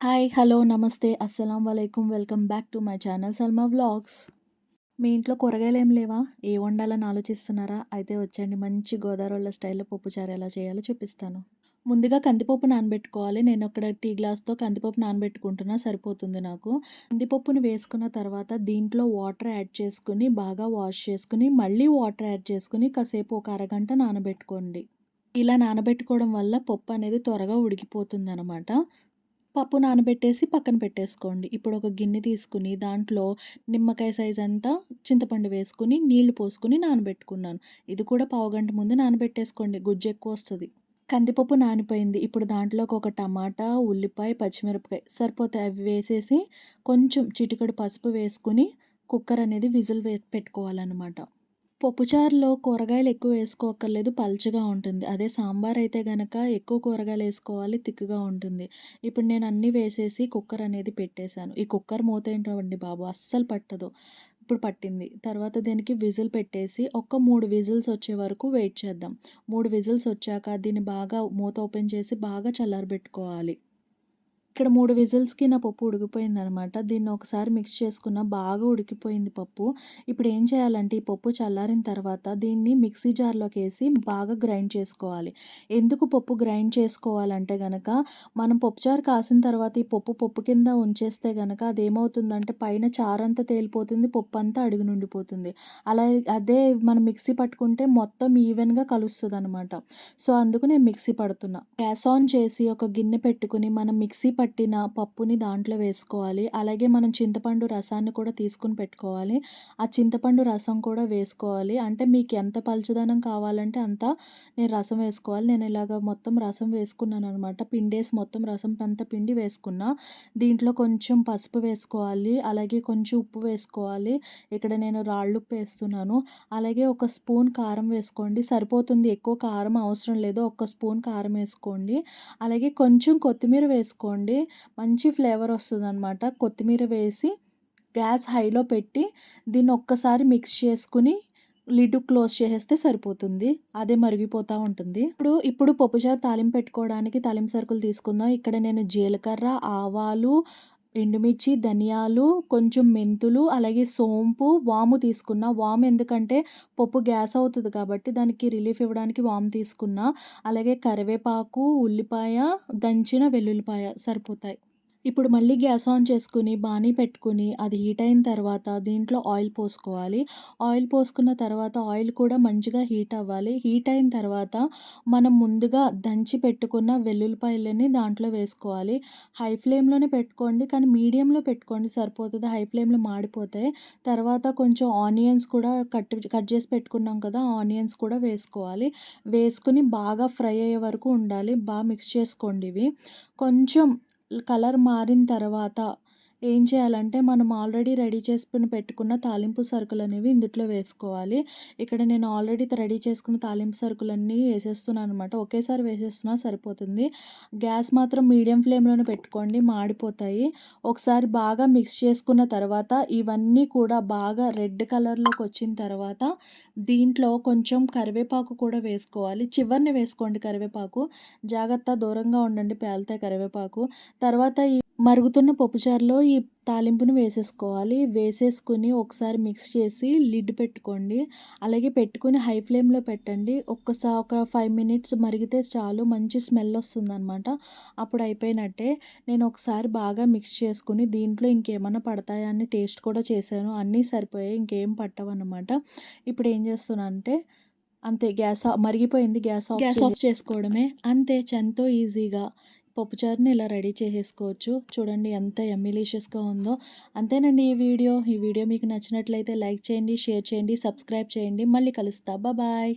Hi, hello, నమస్తే, అస్సలం వలైకుం. Welcome back to my channel Salma vlogs. మీ ఇంట్లో కూరగాయలేం లేవా? ఏ వండాలని ఆలోచిస్తున్నారా? అయితే వచ్చేయండి, మంచి గోదావరోళ్ళ స్టైల్‌లో పప్పుచారు ఎలా చేయాలో చూపిస్తాను. ముందుగా కందిపప్పు నానబెట్టుకోవాలి. నేను ఇక్కడ టీ గ్లాస్‌తో కందిపప్పు నానబెట్టుకుంటున్నా, సరిపోతుంది నాకు. కందిపప్పుని వేసుకున్న తర్వాత దీంట్లో వాటర్ యాడ్ చేసుకొని, బాగా వాష్ చేసుకొని, మళ్ళీ వాటర్ యాడ్ చేసుకొని, కాసేపు ఒక అరగంట నానబెట్టుకోండి. ఇలా నానబెట్టుకోవడం వల్ల పప్పు అనేది త్వరగా ఉడికిపోతుందనమాట. పప్పు నానబెట్టేసి పక్కన పెట్టేసుకోండి. ఇప్పుడు ఒక గిన్నె తీసుకొని దాంట్లో నిమ్మకాయ సైజ్ అంతా చింతపండు వేసుకొని, నీళ్లు పోసుకొని నానబెట్టుకున్నాను. ఇది కూడా పావుగంట ముందు నానబెట్టేసుకోండి, గుజ్జు ఎక్కువొస్తది. కందిపప్పు నానిపోయింది. ఇప్పుడు దాంట్లోకి ఒక టమాటా, ఉల్లిపాయ, పచ్చిమిరపకాయ సరిపోతాయి. అవి వేసేసి కొంచెం చిటికెడు పసుపు వేసుకొని కుక్కర్ అనేది విజిల్ పెట్టుకోవాలనమాట. పప్పుచారులో కూరగాయలు ఎక్కువ వేసుకోక్కర్లేదు, పల్చగా ఉంటుంది. అదే సాంబార్ అయితే గనక ఎక్కువ కూరగాయలు వేసుకోవాలి, తిక్కుగా ఉంటుంది. ఇప్పుడు నేను అన్నీ వేసేసి కుక్కర్ అనేది పెట్టేశాను. ఈ కుక్కర్ మూత ఏంటోండి బాబు, అస్సలు పట్టదు. ఇప్పుడు పట్టింది. తర్వాత దీనికి విజిల్ పెట్టేసి ఒక 3 విజిల్స్ వచ్చే వరకు వెయిట్ చేద్దాం. 3 విజిల్స్ వచ్చాక దీన్ని బాగా మూత ఓపెన్ చేసి బాగా చల్లారబెట్టుకోవాలి. ఇక్కడ 3 విజిల్స్‌కి నా పప్పు ఉడికిపోయిందనమాట. దీన్ని ఒకసారి మిక్స్ చేసుకున్న, బాగా ఉడికిపోయింది పప్పు. ఇప్పుడు ఏం చేయాలంటే ఈ పప్పు చల్లారిన తర్వాత దీన్ని మిక్సీ జార్‌లోకేసి బాగా గ్రైండ్ చేసుకోవాలి. ఎందుకు పప్పు గ్రైండ్ చేసుకోవాలంటే గనక, మనం పప్పుచారు కాసిన తర్వాత ఈ పప్పు కింద ఉంచేస్తే గనక అదేమవుతుందంటే పైన చారంతా తేలిపోతుంది, పప్పంతా అడుగునుండిపోతుంది. అలా అదే మనం మిక్సీ పట్టుకుంటే మొత్తం ఈవెన్‌గా కలుస్తదనమాట. సో, అందుకు నేను మిక్సీ పడుతున్నా. గ్యాస్ ఆన్ చేసి ఒక గిన్నె పెట్టుకొని మనం మిక్సీ పట్టిన పప్పుని దాంట్లో వేసుకోవాలి. అలాగే మనం చింతపండు రసాన్ని కూడా తీసుకొని పెట్టుకోవాలి. ఆ చింతపండు రసం కూడా వేసుకోవాలి. అంటే మీకు ఎంత పలచదనం కావాలంటే అంత నేను రసం వేసుకోవాలి. నేను ఇలాగ మొత్తం రసం వేసుకున్నాననమాట. పిండేసి మొత్తం రసం అంతా పిండి వేసుకున్నా. దీంట్లో కొంచెం పసుపు వేసుకోవాలి. అలాగే కొంచెం ఉప్పు వేసుకోవాలి. ఇక్కడ నేను రాళ్ళుప్పు వేస్తున్నాను. అలాగే ఒక స్పూన్ కారం వేసుకోండి, సరిపోతుంది. ఎక్కువ కారం అవసరం లేదు. ఒక్క స్పూన్ కారం వేసుకోండి. అలాగే కొంచెం కొత్తిమీర వేసుకోండి. మంచి ఫ్లేవర్ వస్తదనమాట. కొత్తిమీర వేసి గ్యాస్ హైలో పెట్టి దీన్ని ఒక్కసారి మిక్స్ చేసుకొని లిడ్ క్లోజ్ చేసేస్తే సరిపోతుంది. అదే మరిగిపోతా ఉంటుంది. ఇప్పుడు పప్పుచారు తాలింపు పెట్టుకోవడానికి తాలింపు సరుకులు తీసుకుందాం. ఇక్కడ నేను జీలకర్ర, ఆవాలు, ఎండుమిర్చి, ధనియాలు, కొంచెం మెంతులు, అలాగే సోంపు, వాము తీసుకున్నా. వాము ఎందుకంటే పప్పు గ్యాస్ అవుతది కాబట్టి దానికి రిలీఫ్ ఇవ్వడానికి వాము తీసుకున్నా. అలాగే కరివేపాకు, ఉల్లిపాయ, దంచిన వెల్లుల్లిపాయ సరిపోతాయి. ఇప్పుడు మళ్ళీ గ్యాస్ ఆన్ చేసుకొని బాణీ పెట్టుకొని అది హీట్ అయిన తర్వాత దీంట్లో ఆయిల్ పోసుకోవాలి. ఆయిల్ పోసుకున్న తర్వాత ఆయిల్ కూడా మంచిగా హీట్ అవ్వాలి. హీట్ అయిన తర్వాత మనం ముందుగా దంచి పెట్టుకున్న వెల్లుల్లిపాయలని దాంట్లో వేసుకోవాలి. హై ఫ్లేమ్‌లోనే పెట్టుకోండి, కానీ మీడియంలో పెట్టుకోండి సరిపోతది. హై ఫ్లేమ్‌లో మాడిపోతాయి. తర్వాత కొంచెం ఆనియన్స్ కూడా కట్ చేసి పెట్టుకున్నాం కదా! ఆనియన్స్ కూడా వేసుకోవాలి. వేసుకొని బాగా ఫ్రై అయ్యే వరకు ఉండాలి. మిక్స్ చేసుకోండి ఇవి. కొంచెం కలర్ మారిన తర్వాత ఏం చేయాలంటే మనం ఆల్రెడీ రెడీ చేసుకొని పెట్టుకున్న తాలింపు సరుకులనేవి ఇందుట్లో వేసుకోవాలి. ఇక్కడ నేను ఆల్రెడీ రెడీ చేసుకున్న తాలింపు సరుకులన్నీ వేసేస్తున్నాననమాట. ఒకేసారి వేసేస్తున్నా సరిపోతుంది. గ్యాస్ మాత్రం మీడియం ఫ్లేమ్‌లోనే పెట్టుకోండి, మాడిపోతాయి. ఒకసారి బాగా మిక్స్ చేసుకున్న తర్వాత ఇవన్నీ కూడా బాగా రెడ్ కలర్‌లోకి వచ్చిన తర్వాత దీంట్లో కొంచెం కరివేపాకు కూడా వేసుకోవాలి. చివరన వేసుకోండి కరివేపాకు. జాగ్రత్త, దూరంగా ఉండండి, పేలుతాయి కరివేపాకు. తర్వాత ఈ మరుగుతున్న పప్పుచారులో ఈ తాలింపుని వేసేసుకోవాలి. వేసేసుకొని ఒకసారి మిక్స్ చేసి లిడ్ పెట్టుకోండి. అలాగే పెట్టుకొని హై ఫ్లేమ్‌లో పెట్టండి. ఒక 5 మినిట్స్ మరిగితే చాలు, మంచి స్మెల్ వస్తుందనమాట. అప్పుడు అయిపోయినట్టే. నేను ఒకసారి బాగా మిక్స్ చేసుకొని దీంట్లో ఇంకేమన్నా పడతాయా అని టేస్ట్ కూడా చేశాను. అన్నీ సరిపోయాయి, ఇంకేం పట్టవన్నమాట. ఇప్పుడు ఏం చేస్తున్నా అంటే అంతే, మరిగిపోయింది. గ్యాస్ ఆఫ్ చేసుకోవడమే. అంతే, ఎంతో ఈజీగా పప్పుచారుని ఇలా రెడీ చేసేసుకోవచ్చు. చూడండి ఎంత యమ్మీలీషియస్‌గా ఉందో. అంతేనండి ఈ వీడియో మీకు నచ్చినట్లయితే లైక్ చేయండి, షేర్ చేయండి, సబ్స్క్రైబ్ చేయండి. మళ్ళీ కలుస్తా. బాయ్.